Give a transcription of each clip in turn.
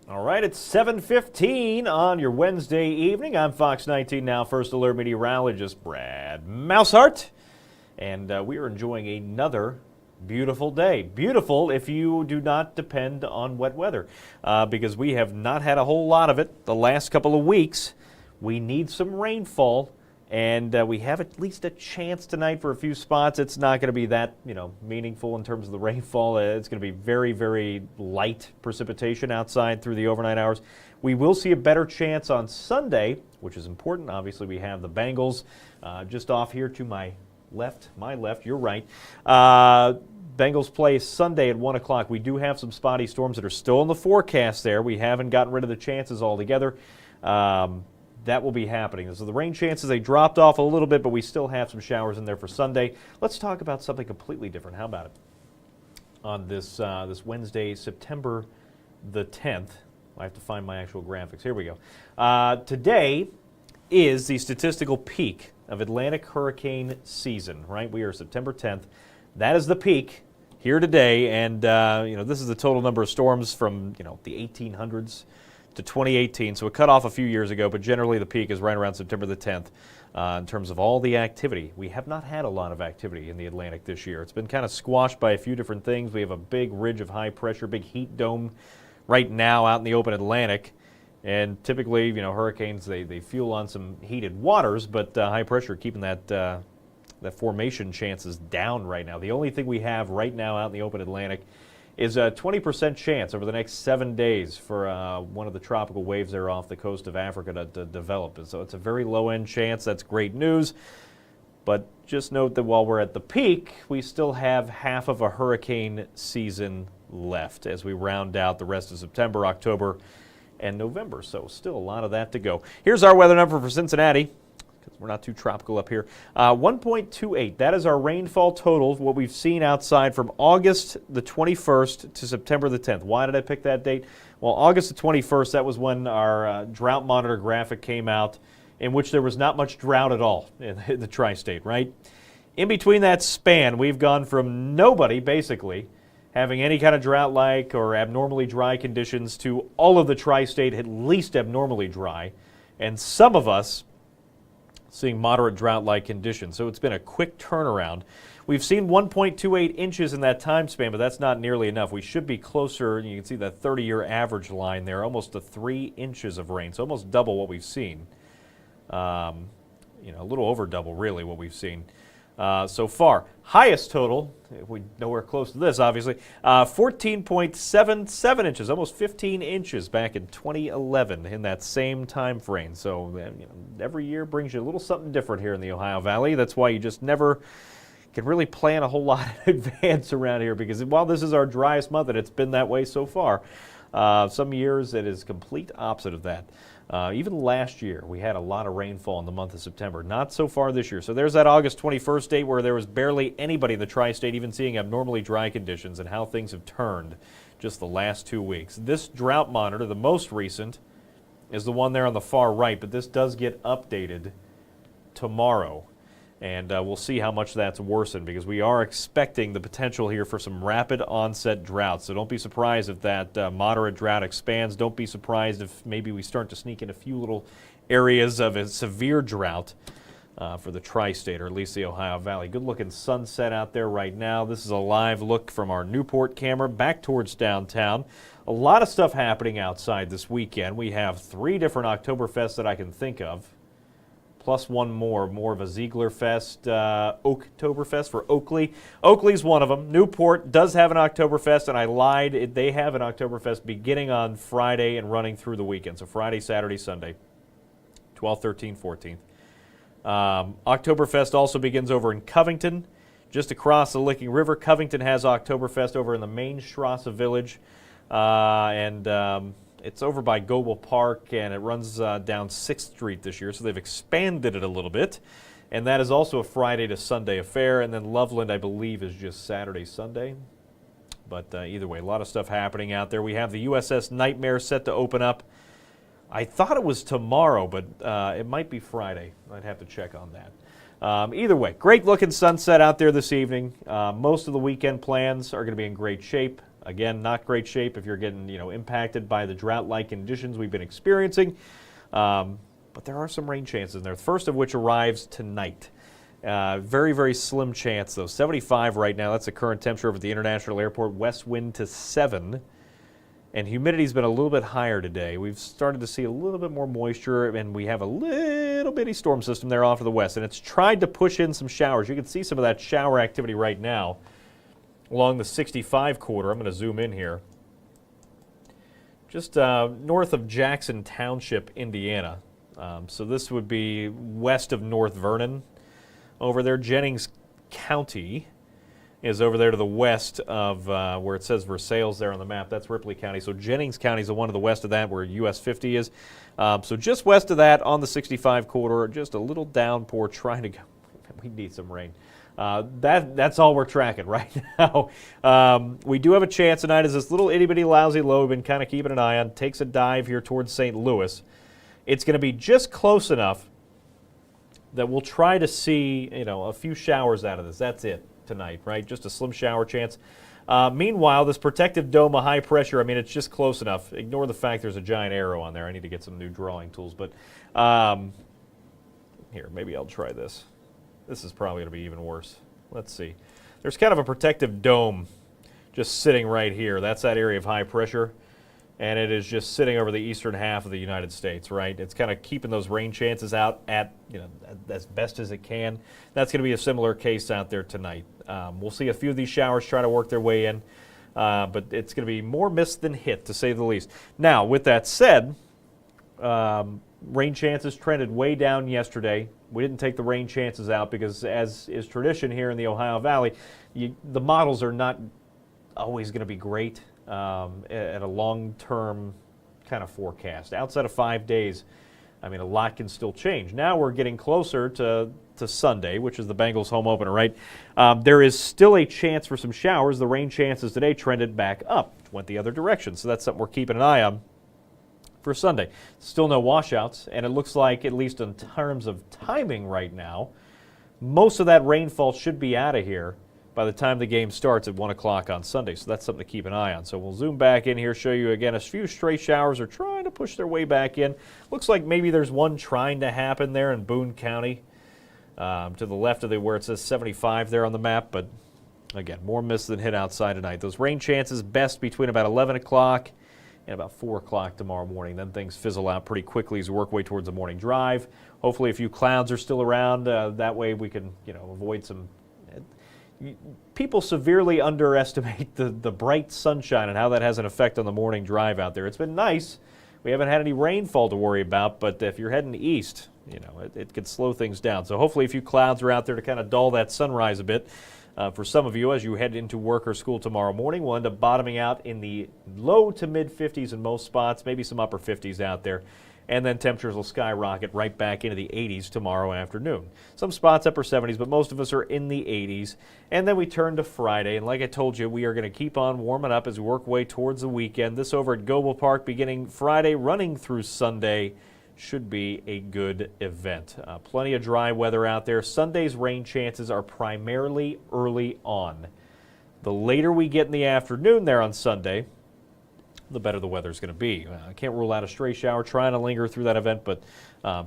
All right, it's 7:15 on your Wednesday evening. I'm Fox 19 Now First Alert Meteorologist Brad Maushart, and we are enjoying another beautiful day. Beautiful if you do not depend on wet weather, because we have not had a whole lot of it the last couple of weeks. We need some rainfall, and we have at least a chance tonight for a few spots. It's not going to be that, meaningful in terms of the rainfall. It's going to be very, very light precipitation outside through the overnight hours. We will see a better chance on Sunday, which is important. Obviously, we have the Bengals just off here to my left, your right. Bengals play Sunday at 1 o'clock. We do have some spotty storms that are still in the forecast there. We haven't gotten rid of the chances altogether. That will be happening. So the rain chances, they dropped off a little bit, but we still have some showers in there for Sunday. Let's talk about something completely different. How about it? On this Wednesday, September the 10th, I have to find my actual graphics. Here we go. Today is the statistical peak of Atlantic hurricane season, right? We are September 10th. That is the peak here today, and this is the total number of storms from the 1800s to 2018, so it cut off a few years ago, but generally the peak is right around September the 10th in terms of all the activity. We have not had a lot of activity in the Atlantic this year. It's been kind of squashed by a few different things. We have a big ridge of high pressure, big heat dome right now out in the open Atlantic, and typically, hurricanes, they fuel on some heated waters, but high pressure keeping that formation chances down right now. The only thing we have right now out in the open Atlantic is a 20% chance over the next 7 days for one of the tropical waves there off the coast of Africa to develop. And so it's a very low-end chance. That's great news. But just note that while we're at the peak, we still have half of a hurricane season left as we round out the rest of September, October, and November. So still a lot of that to go. Here's our weather number for Cincinnati. We're not too tropical up here. 1.28, that is our rainfall total, what we've seen outside from August the 21st to September the 10th. Why did I pick that date? Well, August the 21st, that was when our drought monitor graphic came out, in which there was not much drought at all in the tri-state, right? In between that span, we've gone from nobody, basically, having any kind of drought-like or abnormally dry conditions to all of the tri-state at least abnormally dry, and some of us seeing moderate drought-like conditions. So it's been a quick turnaround. We've seen 1.28 inches in that time span, but that's not nearly enough. We should be closer. You can see that 30-year average line there, almost to 3 inches of rain, so almost double what we've seen. A little over double, really, what we've seen so far. Highest total, we nowhere close to this, obviously, 14.77 inches, almost 15 inches back in 2011 in that same time frame. So every year brings you a little something different here in the Ohio Valley. That's why you just never can really plan a whole lot in advance around here, because while this is our driest month, and it's been that way so far, some years it is complete opposite of that. Even last year, we had a lot of rainfall in the month of September. Not so far this year. So there's that August 21st date where there was barely anybody in the tri-state even seeing abnormally dry conditions, and how things have turned just the last 2 weeks. This drought monitor, the most recent, is the one there on the far right, but this does get updated tomorrow. And we'll see how much that's worsened, because we are expecting the potential here for some rapid onset droughts. So don't be surprised if that moderate drought expands. Don't be surprised if maybe we start to sneak in a few little areas of a severe drought for the tri-state, or at least the Ohio Valley. Good looking sunset out there right now. This is a live look from our Newport camera back towards downtown. A lot of stuff happening outside this weekend. We have 3 different Oktoberfests that I can think of, plus one more of a Ziegler Fest, Oktoberfest for Oakley. Oakley's one of them. Newport does have an Oktoberfest, and I lied. They have an Oktoberfest beginning on Friday and running through the weekend. So Friday, Saturday, Sunday, 12th, 13th, 14th. Oktoberfest also begins over in Covington, just across the Licking River. Covington has Oktoberfest over in the main Strasse Village, it's over by Goebel Park, and it runs down 6th Street this year, so they've expanded it a little bit. And that is also a Friday to Sunday affair. And then Loveland, I believe, is just Saturday, Sunday. But either way, a lot of stuff happening out there. We have the USS Nightmare set to open up. I thought it was tomorrow, but it might be Friday. I'd have to check on that. Either way, great looking sunset out there this evening. Most of the weekend plans are going to be in great shape. Again, not great shape if you're getting impacted by the drought-like conditions we've been experiencing. But there are some rain chances in there. The first of which arrives tonight. Very, very slim chance, though. 75 right now. That's the current temperature over the International Airport. West wind to 7. And humidity's been a little bit higher today. We've started to see a little bit more moisture, and we have a little bitty storm system there off to the west. And it's tried to push in some showers. You can see some of that shower activity right now along the 65 corridor. I'm going to zoom in here. Just north of Jackson Township, Indiana. So this would be west of North Vernon. Over there, Jennings County is over there to the west of where it says Versailles there on the map. That's Ripley County. So Jennings County is the one to the west of that where US 50 is. So just west of that on the 65 corridor, just a little downpour trying to go. We need some rain. That's all we're tracking right now. We do have a chance tonight as this little itty-bitty lousy low we've been kind of keeping an eye on. Takes a dive here towards St. Louis. It's going to be just close enough that we'll try to see a few showers out of this. That's it tonight, right? Just a slim shower chance. Meanwhile, this protective dome of high pressure, it's just close enough. Ignore the fact there's a giant arrow on there. I need to get some new drawing tools. But here, maybe I'll try this. This is probably going to be even worse. Let's see. There's kind of a protective dome just sitting right here. That's that area of high pressure. And it is just sitting over the eastern half of the United States, right? It's kind of keeping those rain chances out at, as best as it can. That's going to be a similar case out there tonight. We'll see a few of these showers try to work their way in, but it's going to be more miss than hit, to say the least. Now, with that said, rain chances trended way down yesterday. We didn't take the rain chances out because, as is tradition here in the Ohio Valley, the models are not always going to be great. At a long-term kind of forecast. Outside of 5 days, a lot can still change. Now we're getting closer to Sunday, which is the Bengals home opener, right? There is still a chance for some showers. The rain chances today trended back up, went the other direction. So that's something we're keeping an eye on for Sunday. Still no washouts, and it looks like, at least in terms of timing right now, most of that rainfall should be out of here by the time the game starts at 1 o'clock on Sunday. So that's something to keep an eye on. So we'll zoom back in here, show you again a few stray showers are trying to push their way back in. Looks like maybe there's one trying to happen there in Boone County to the left of where it says 75 there on the map. But again, more miss than hit outside tonight. Those rain chances best between about 11 o'clock and about 4 o'clock tomorrow morning. Then things fizzle out pretty quickly as we work way towards the morning drive. Hopefully a few clouds are still around. That way we can avoid some... People severely underestimate the bright sunshine and how that has an effect on the morning drive out there. It's been nice. We haven't had any rainfall to worry about, but if you're heading east, it could slow things down. So hopefully a few clouds are out there to kind of dull that sunrise a bit. For some of you, as you head into work or school tomorrow morning, we'll end up bottoming out in the low to mid 50s in most spots, maybe some upper 50s out there. And then temperatures will skyrocket right back into the 80s tomorrow afternoon. Some spots upper 70s, but most of us are in the 80s. And then we turn to Friday, and like I told you, we are going to keep on warming up as we work way towards the weekend. This over at Goble Park beginning Friday, running through Sunday, should be a good event. Plenty of dry weather out there. Sunday's rain chances are primarily early on. The later we get in the afternoon there on Sunday, the better the weather's going to be. I can't rule out a stray shower trying to linger through that event, but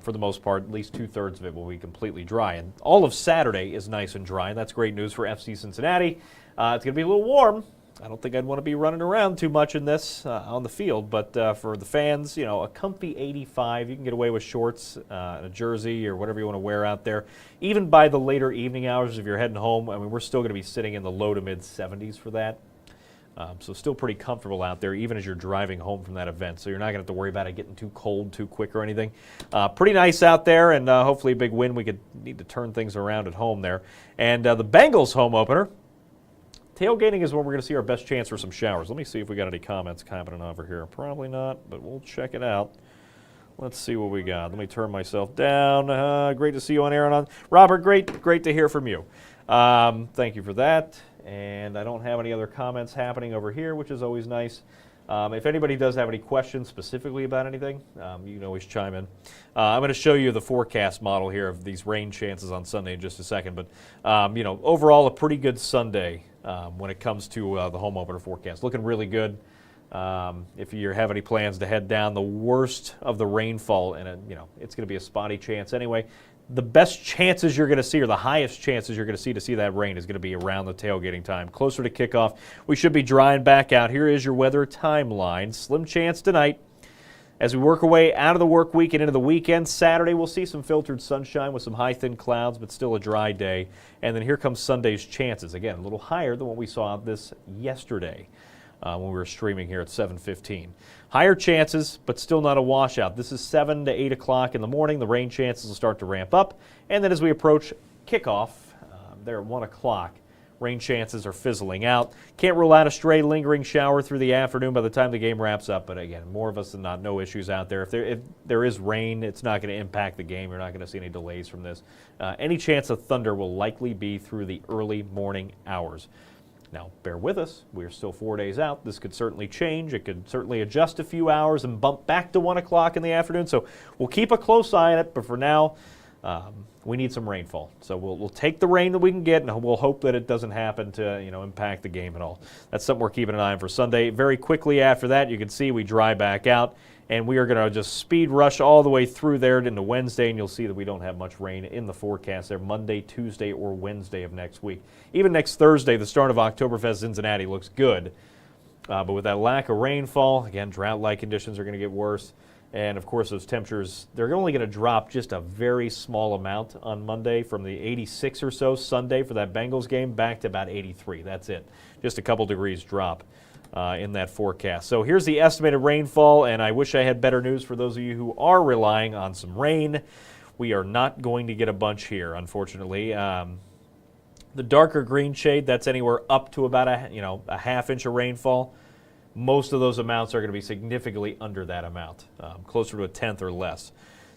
for the most part, at least 2/3 of it will be completely dry. And all of Saturday is nice and dry, and that's great news for FC Cincinnati. It's going to be a little warm. I don't think I'd want to be running around too much in this on the field, but for the fans, a comfy 85. You can get away with shorts and a jersey or whatever you want to wear out there. Even by the later evening hours, if you're heading home, we're still going to be sitting in the low to mid 70s for that. So still pretty comfortable out there, even as you're driving home from that event. So you're not going to have to worry about it getting too cold too quick or anything. Pretty nice out there, and hopefully a big win. We could need to turn things around at home there. And the Bengals home opener, tailgating is when we're going to see our best chance for some showers. Let me see if we got any comments happening over here. Probably not, but we'll check it out. Let's see what we got. Let me turn myself down. Great to see you on air. And on Robert, great to hear from you. Thank you for that. And I don't have any other comments happening over here, which is always nice. If anybody does have any questions specifically about anything, you can always chime in. I'm going to show you the forecast model here of these rain chances on Sunday in just a second. But, overall a pretty good Sunday when it comes to the home opener forecast. Looking really good. If you have any plans to head down, the worst of the rainfall, and it's going to be a spotty chance anyway. The best chances you're going to see, or the highest chances you're going to see that rain, is going to be around the tailgating time. Closer to kickoff, we should be drying back out. Here is your weather timeline. Slim chance tonight. As we work our way out of the work week and into the weekend, Saturday we'll see some filtered sunshine with some high, thin clouds, but still a dry day. And then here comes Sunday's chances. Again, a little higher than what we saw this yesterday when we were streaming here at 7:15. Higher chances, but still not a washout. This is 7 to 8 o'clock in the morning. The rain chances will start to ramp up. And then as we approach kickoff, there at 1 o'clock, rain chances are fizzling out. Can't rule out a stray lingering shower through the afternoon by the time the game wraps up. But again, more of us than not, no issues out there. If there is rain, it's not going to impact the game. You're not going to see any delays from this. Any chance of thunder will likely be through the early morning hours. Now, bear with us. We're still 4 days out. This could certainly change. It could certainly adjust a few hours and bump back to 1 o'clock in the afternoon. So we'll keep a close eye on it. But for now, we need some rainfall. So we'll take the rain that we can get, and we'll hope that it doesn't happen to impact the game at all. That's something we're keeping an eye on for Sunday. Very quickly after that, you can see we dry back out. And we are going to just speed rush all the way through there into Wednesday, and you'll see that we don't have much rain in the forecast there Monday, Tuesday, or Wednesday of next week. Even next Thursday, the start of Oktoberfest Cincinnati looks good. But with that lack of rainfall, again, drought-like conditions are going to get worse. And, of course, those temperatures, they're only going to drop just a very small amount on Monday from the 86 or so Sunday for that Bengals game back to about 83. That's it. Just a couple degrees drop in that forecast. So here's the estimated rainfall, and I wish I had better news for those of you who are relying on some rain. We are not going to get a bunch here, unfortunately. The darker green shade, that's anywhere up to about a half inch of rainfall. Most of those amounts are going to be significantly under that amount, closer to a tenth or less.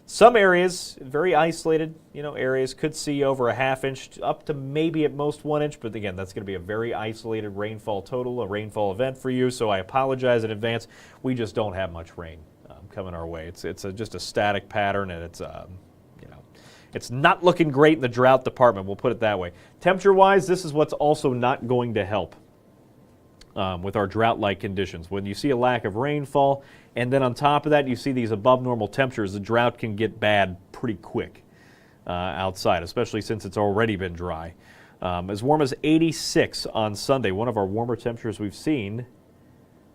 Some areas, very isolated, areas could see over a half inch up to maybe at most 1 inch. But again, that's going to be a very isolated rainfall total, a rainfall event for you. So I apologize in advance. We just don't have much rain coming our way. It's just a static pattern, and it's not looking great in the drought department. We'll put it that way. Temperature-wise, this is what's also not going to help with our drought-like conditions. When you see a lack of rainfall, and then on top of that, you see these above normal temperatures, the drought can get bad pretty quick outside, especially since it's already been dry. As warm as 86 on Sunday, one of our warmer temperatures we've seen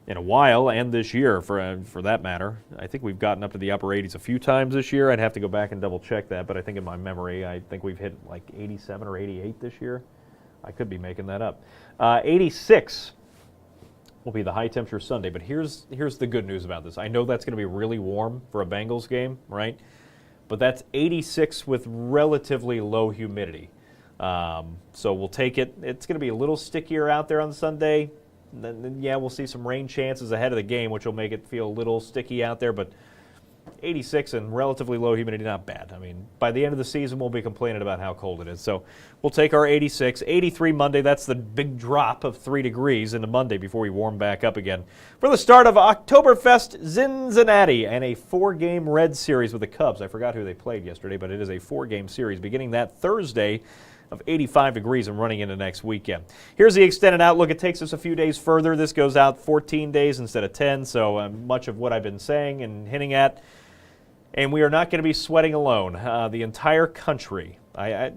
in a while, and this year for that matter. I think we've gotten up to the upper 80s a few times this year. I'd have to go back and double check that, but I think in my memory, I think we've hit like 87 or 88 this year. I could be making that up. 86 will be the high temperature Sunday, but here's the good news about this. I know that's going to be really warm for a Bengals game, right? But that's 86 with relatively low humidity. So we'll take it. It's going to be a little stickier out there on Sunday. Then, yeah, we'll see some rain chances ahead of the game, which will make it feel a little sticky out there, but 86 and relatively low humidity, not bad. I mean, by the end of the season, we'll be complaining about how cold it is. So we'll take our 86. 83 Monday, that's the big drop of 3 degrees into Monday before we warm back up again for the start of Oktoberfest Cincinnati and a 4-game Red Series with the Cubs. I forgot who they played yesterday, but it is a 4-game series beginning that Thursday of 85 degrees and running into next weekend. Here's the extended outlook. It takes us a few days further. This goes out 14 days instead of 10, so much of what I've been saying and hinting at. And we are not going to be sweating alone. The entire country. I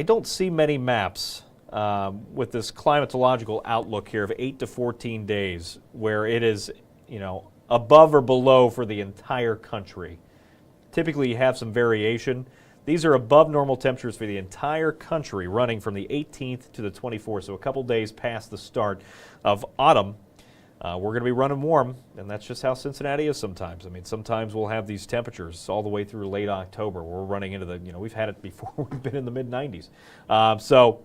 don't see many maps with this climatological outlook here of 8 to 14 days where it is, above or below for the entire country. Typically, you have some variation. These are above normal temperatures for the entire country running from the 18th to the 24th, so a couple days past the start of autumn. We're going to be running warm, and that's just how Cincinnati is sometimes. I mean, sometimes we'll have these temperatures all the way through late October. We're running into we've had it before. We've been in the mid-90s. So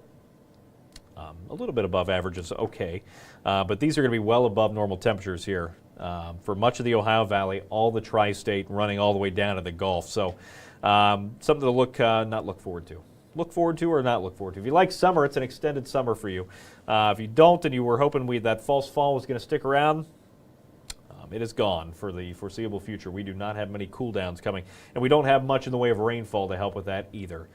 a little bit above average is okay, but these are going to be well above normal temperatures here for much of the Ohio Valley, all the tri-state, running all the way down to the Gulf. So something to not look forward to. Look forward to or not look forward to. If you like summer, it's an extended summer for you. If you don't and you were hoping that false fall was going to stick around, It is gone for the foreseeable future. We do not have many cool downs coming, and we don't have much in the way of rainfall to help with that either.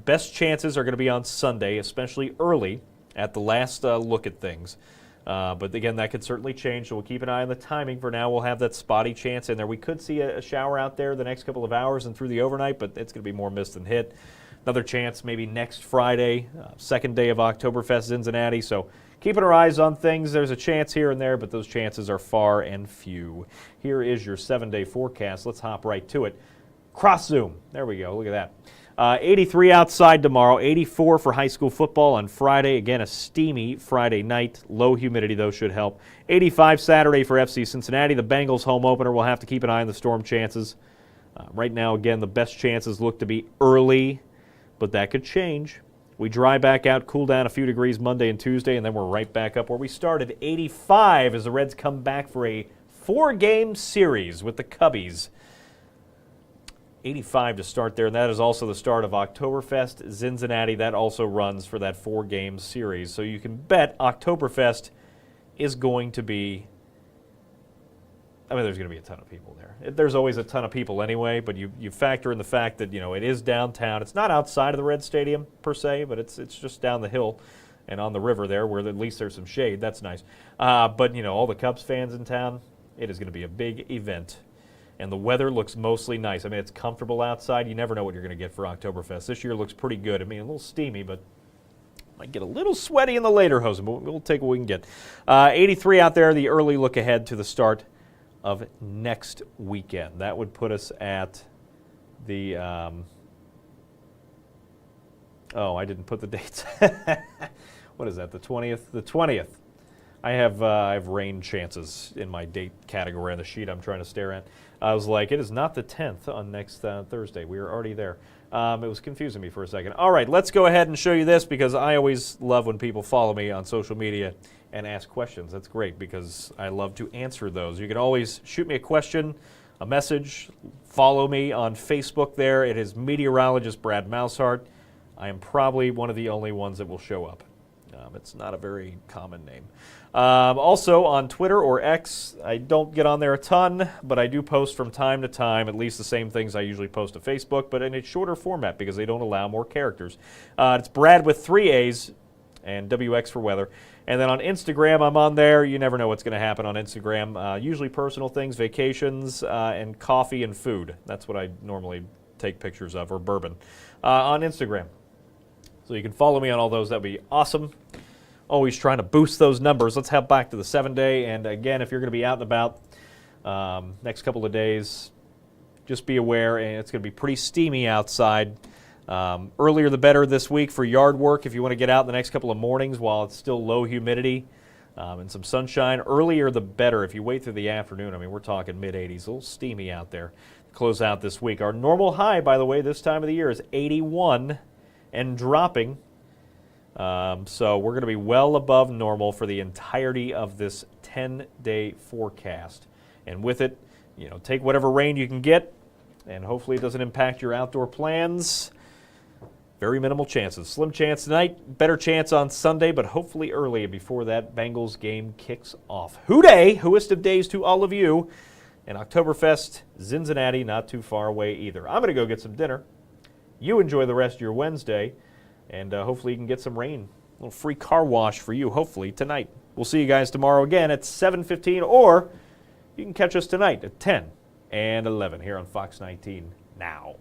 Best chances are going to be on Sunday, especially early at the last look at things. But again, that could certainly change, so we'll keep an eye on the timing. For now, we'll have that spotty chance in there. We could see a shower out there the next couple of hours and through the overnight, but it's going to be more mist than hit. Another chance maybe next Friday, second day of Oktoberfest, Cincinnati. So keeping our eyes on things. There's a chance here and there, but those chances are far and few. Here is your 7-day forecast. Let's hop right to it. Cross zoom. There we go. Look at that. 83 outside tomorrow, 84 for high school football on Friday. Again, a steamy Friday night. Low humidity, though, should help. 85 Saturday for FC Cincinnati. The Bengals home opener. We'll have to keep an eye on the storm chances. Right now, again, the best chances look to be early, but that could change. We dry back out, cool down a few degrees Monday and Tuesday, and then we're right back up where we started. 85 as the Reds come back for a 4-game series with the Cubbies. 85 to start there, and that is also the start of Oktoberfest, Cincinnati. That also runs for that 4-game series. So you can bet Oktoberfest is going to be, there's going to be a ton of people there. There's always a ton of people anyway, but you factor in the fact that, it is downtown. It's not outside of the Red Stadium per se, but it's just down the hill and on the river there where at least there's some shade. That's nice. But, all the Cubs fans in town, it is going to be a big event. And the weather looks mostly nice. It's comfortable outside. You never know what you're going to get for Oktoberfest. This year looks pretty good. A little steamy, but might get a little sweaty in the later hosen, but we'll take what we can get. 83 out there, the early look ahead to the start of next weekend. That would put us at the, I didn't put the dates. What is that, the 20th? The 20th. I have rain chances in my date category on the sheet I'm trying to stare at. I was like, it is not the 10th on next Thursday. We are already there. It was confusing me for a second. All right, let's go ahead and show you this because I always love when people follow me on social media and ask questions. That's great because I love to answer those. You can always shoot me a question, a message, follow me on Facebook there. It is Meteorologist Brad Maushart. I am probably one of the only ones that will show up. It's not a very common name. Also on Twitter or X, I don't get on there a ton, but I do post from time to time, at least the same things I usually post to Facebook, but in a shorter format because they don't allow more characters. It's Brad with 3 A's and WX for weather. And then on Instagram, I'm on there. You never know what's going to happen on Instagram. Usually personal things, vacations, and coffee and food. That's what I normally take pictures of, or bourbon, on Instagram. So you can follow me on all those. That would be awesome. Always trying to boost those numbers. Let's head back to the 7-day. And again, if you're going to be out and about next couple of days, just be aware. And it's going to be pretty steamy outside. Earlier the better this week for yard work if you want to get out the next couple of mornings while it's still low humidity and some sunshine. Earlier the better. If you wait through the afternoon, we're talking mid-80s. A little steamy out there. Close out this week. Our normal high, by the way, this time of the year is 81 and dropping. So we're going to be well above normal for the entirety of this 10-day forecast. And with it, take whatever rain you can get, and hopefully it doesn't impact your outdoor plans. Very minimal chances. Slim chance tonight, better chance on Sunday, but hopefully early before that Bengals game kicks off. Hooday! Whoest of days to all of you. And Oktoberfest, Cincinnati, not too far away either. I'm going to go get some dinner. You enjoy the rest of your Wednesday, and hopefully you can get some rain. A little free car wash for you, hopefully, tonight. We'll see you guys tomorrow again at 7:15, or you can catch us tonight at 10 and 11 here on Fox 19 Now.